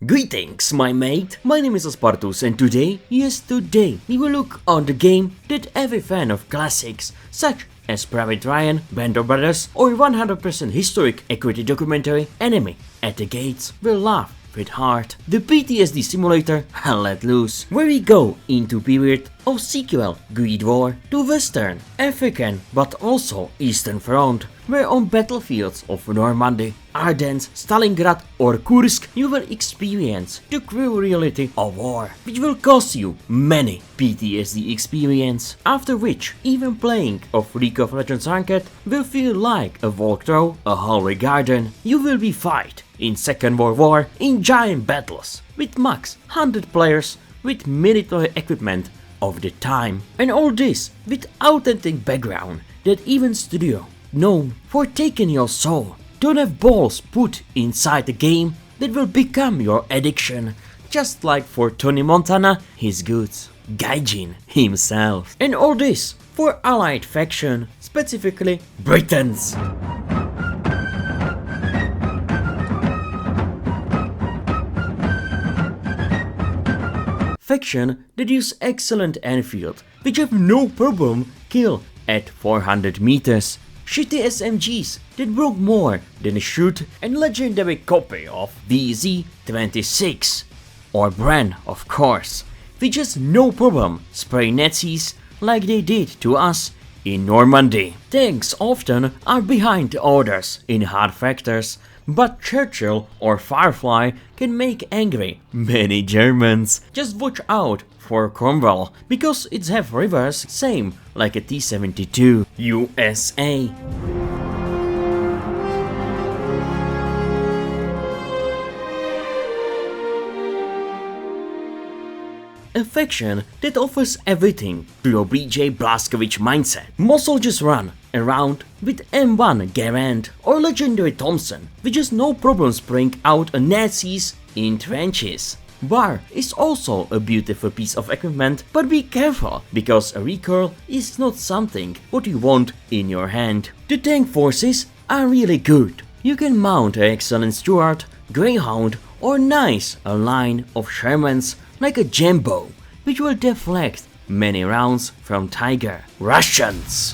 Greetings, my mate, my name is Aspartus and today, yes today, we will look on the game that every fan of classics such as Private Ryan, Band of Brothers or 100% historic equity documentary Enemy at the Gates will love with heart. The PTSD simulator Let Loose, where we go into period of sequel Great War to Western, African but also Eastern Front, where on battlefields of Normandy, Ardennes, Stalingrad or Kursk you will experience the cruel reality of war, which will cost you many PTSD experience, after which even playing of League of Legends Ranked will feel like a walk through a holy garden. You will be fight in Second World War in giant battles with max 100 players with military equipment of the time, and all this with authentic background that even studio known for taking your soul don't have balls put inside the game that will become your addiction, just like for Tony Montana his goods, Gaijin himself, and all this for allied faction, specifically Britons. Faction that use excellent Enfield, which have no problem kill at 400 meters, shitty SMGs that broke more than a shoot, and legendary copy of VZ-26, or Bran of course, which has no problem spray Nazis like they did to us in Normandy. Tanks often are behind the orders in hard factors, but Churchill or Firefly can make angry many Germans. Just watch out for Cromwell, because it's have reverse same like a T-72 USA. A faction that offers everything to your BJ Blazkowicz mindset. Most soldiers run around with M1 Garand or legendary Thompson, which has no problem spraying out a Nazis in trenches. Bar is also a beautiful piece of equipment, but be careful, because a recoil is not something what you want in your hand. The tank forces are really good. You can mount an excellent Stuart, Greyhound or nice a line of Shermans like a Jumbo, which will deflect many rounds from Tiger. Russians.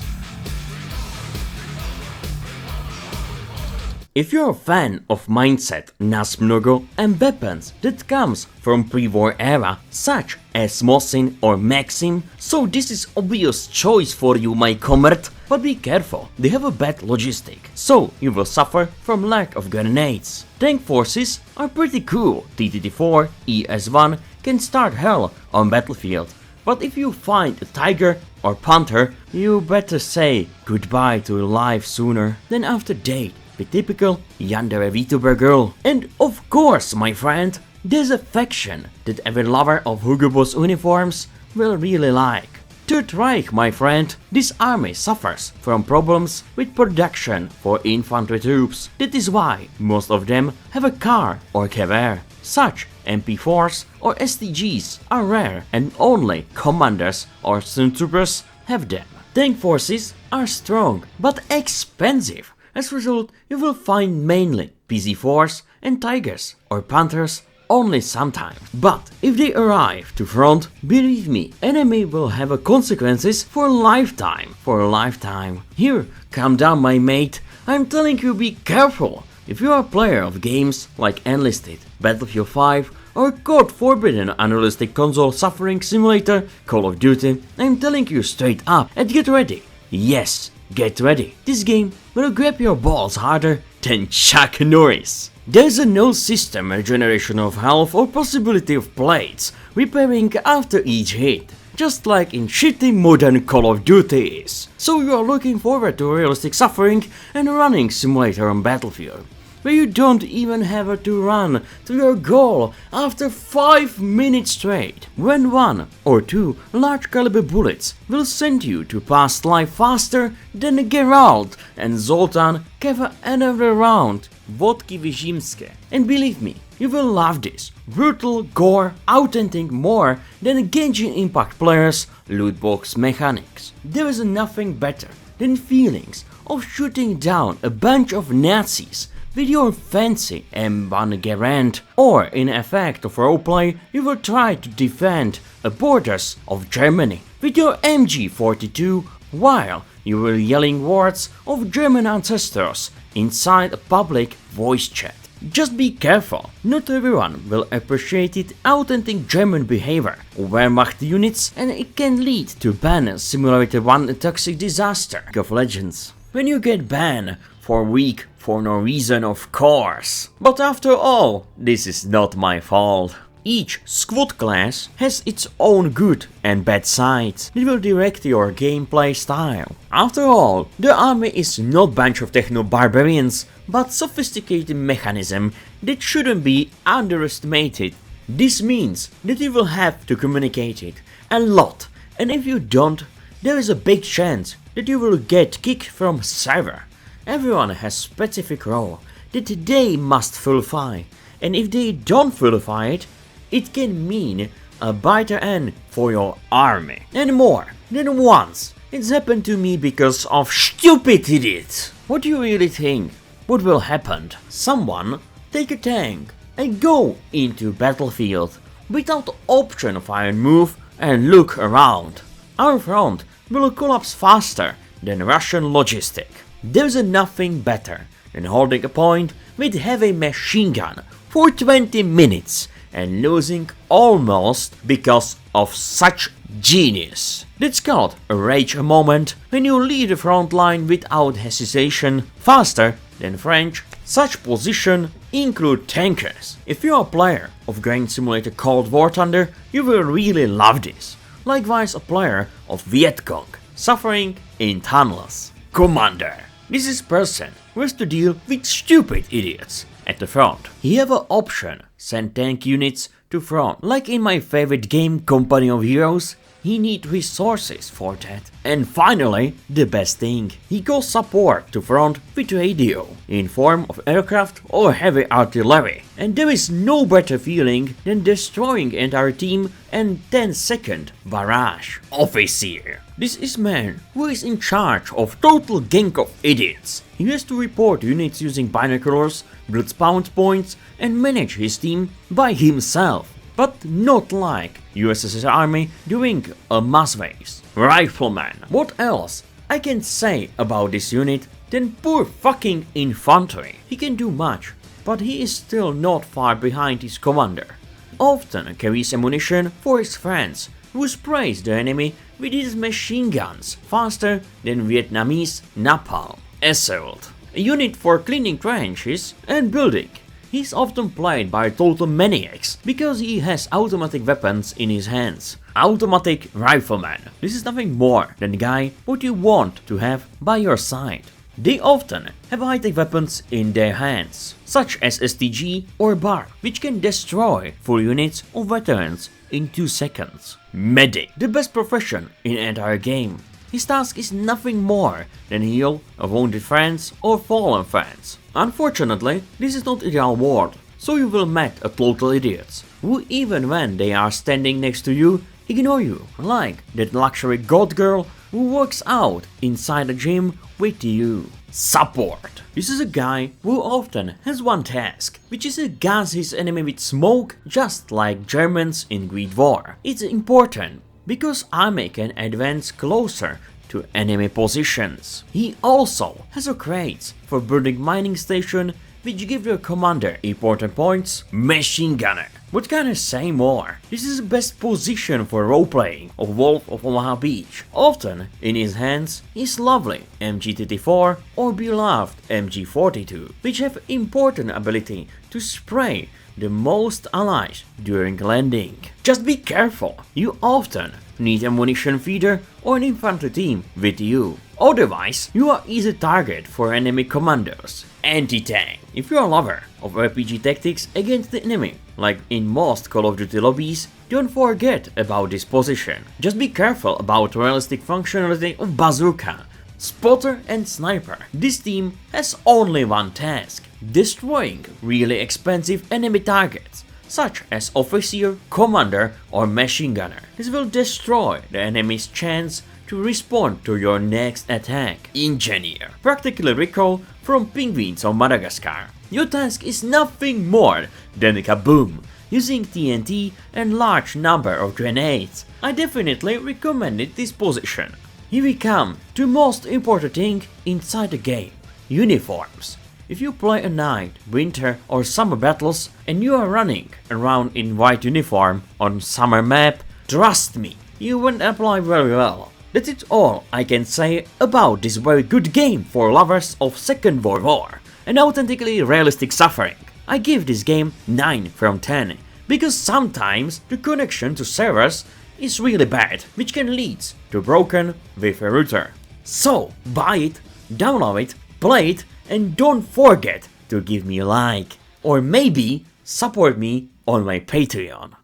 If you're a fan of mindset, Nasmnogo and weapons that comes from pre-war era such as Mosin or Maxim, so this is obvious choice for you, my comrade, but be careful, they have a bad logistic, so you will suffer from lack of grenades. Tank forces are pretty cool. TTT4, ES1 can start hell on battlefield, but if you find a Tiger or Panther, you better say goodbye to life sooner than after date. The typical yandere VTuber girl. And of course, my friend, there's a faction that every lover of Hugo Boss uniforms will really like. Third Reich, my friend. This army suffers from problems with production for infantry troops. That is why most of them have a car or Gewehr. Such MP4s or STGs are rare and only commanders or stormtroopers have them. Tank forces are strong but expensive. As a result, you will find mainly PZ4s and Tigers or Panthers only sometimes. But if they arrive to front, believe me, enemy will have a consequences for a lifetime. Here, calm down, my mate. I'm telling you, be careful. If you are a player of games like Enlisted, Battlefield 5 or God forbidden unrealistic console suffering simulator Call of Duty, I'm telling you straight up and get ready. Yes, get ready. This game will grab your balls harder than Chuck Norris. There's a no system regeneration of health or possibility of plates repairing after each hit, just like in shitty modern Call of Duty is. So you are looking forward to realistic suffering and running simulator on Battlefield, where you don't even have to run to your goal after 5 minutes straight, when 1 or 2 large caliber bullets will send you to past life faster than Geralt and Zoltan cover another round vodki Wyzimskie. And believe me, you will love this. Brutal gore, authentic more than Genshin Impact players' loot box mechanics. There is nothing better than feelings of shooting down a bunch of Nazis with your fancy M1 Garand, or in effect of roleplay you will try to defend the borders of Germany with your MG42 while you were yelling words of German ancestors inside a public voice chat. Just be careful, not everyone will appreciate it authentic German behavior of Wehrmacht units, and it can lead to ban simulator 1 toxic disaster of Legends. When you get banned for a week for no reason, of course. But after all, this is not my fault. Each squad class has its own good and bad sides that will direct your gameplay style. After all, the army is not bunch of techno-barbarians, but sophisticated mechanism that shouldn't be underestimated. This means that you will have to communicate it a lot, and if you don't, there is a big chance that you will get kicked from server. Everyone has specific role that they must fulfill, and if they don't fulfill it, it can mean a bitter end for your army. And more than once, it's happened to me because of stupid idiots. What do you really think? What will happen? Someone take a tank and go into battlefield without option of fire and move and look around. Our front will collapse faster than Russian logistic. There's nothing better than holding a point with heavy machine gun for 20 minutes and losing almost because of such genius. That's called a rage moment when you leave the front line without hesitation, faster than French. Such position include tankers. If you're a player of Grain Simulator Cold War Thunder, you will really love this. Likewise a player of Vietcong, suffering in tunnels. Commander. This is person who has to deal with stupid idiots at the front. He have an option, send tank units to front. Like in my favorite game Company of Heroes, he need resources for that. And finally, the best thing, he calls support to front with radio, in form of aircraft or heavy artillery. And there is no better feeling than destroying entire team and 10-second barrage. Officer. This is man who is in charge of total gang of idiots. He has to report units using binoculars, build spawn points and manage his team by himself. But not like USSR army doing a mass waves. Rifleman. What else I can say about this unit than poor fucking infantry. He can do much, but he is still not far behind his commander. Often carries ammunition for his friends, who sprays the enemy with his machine guns faster than Vietnamese napalm. Assault. A unit for cleaning trenches and building. He's often played by total maniacs because he has automatic weapons in his hands. Automatic rifleman. This is nothing more than the guy what you want to have by your side. They often have high-tech weapons in their hands, such as STG or BAR, which can destroy full units of veterans in 2 seconds. Medic. The best profession in the entire game. His task is nothing more than heal a wounded friends or fallen friends. Unfortunately, this is not ideal world, so you will meet a total idiots, who even when they are standing next to you, ignore you, like that luxury god girl who works out inside a gym with you. Support. This is a guy who often has one task, which is to gas his enemy with smoke, just like Germans in Great War. It's important because army can advance closer to enemy positions. He also has a crate for building mining station, which give your commander important points. Machine gunner. What can I say more? This is the best position for roleplaying of Wolf of Omaha Beach. Often in his hands is lovely MG34 or beloved MG42, which have important ability to spray the most allies during landing. Just be careful, you often need a ammunition feeder or an infantry team with you. Otherwise, you are easy target for enemy commandos. Anti-tank. If you are a lover of RPG tactics against the enemy, like in most Call of Duty lobbies, don't forget about this position. Just be careful about realistic functionality of bazooka, spotter and sniper. This team has only one task: destroying really expensive enemy targets, such as officer, commander or machine gunner. This will destroy the enemy's chance to respond to your next attack. Engineer. Practically recall from Penguins of Madagascar. Your task is nothing more than a kaboom, using TNT and large number of grenades. I definitely recommended this position. Here we come to most important thing inside the game: uniforms. If you play a night, winter or summer battles and you are running around in white uniform on summer map, trust me, you won't apply very well. That's it all I can say about this very good game for lovers of Second World War and authentically realistic suffering. I give this game 9 from 10, because sometimes the connection to servers is really bad, which can lead to broken Wi-Fi router. So buy it, download it, play it, and don't forget to give me a like, or maybe support me on my Patreon.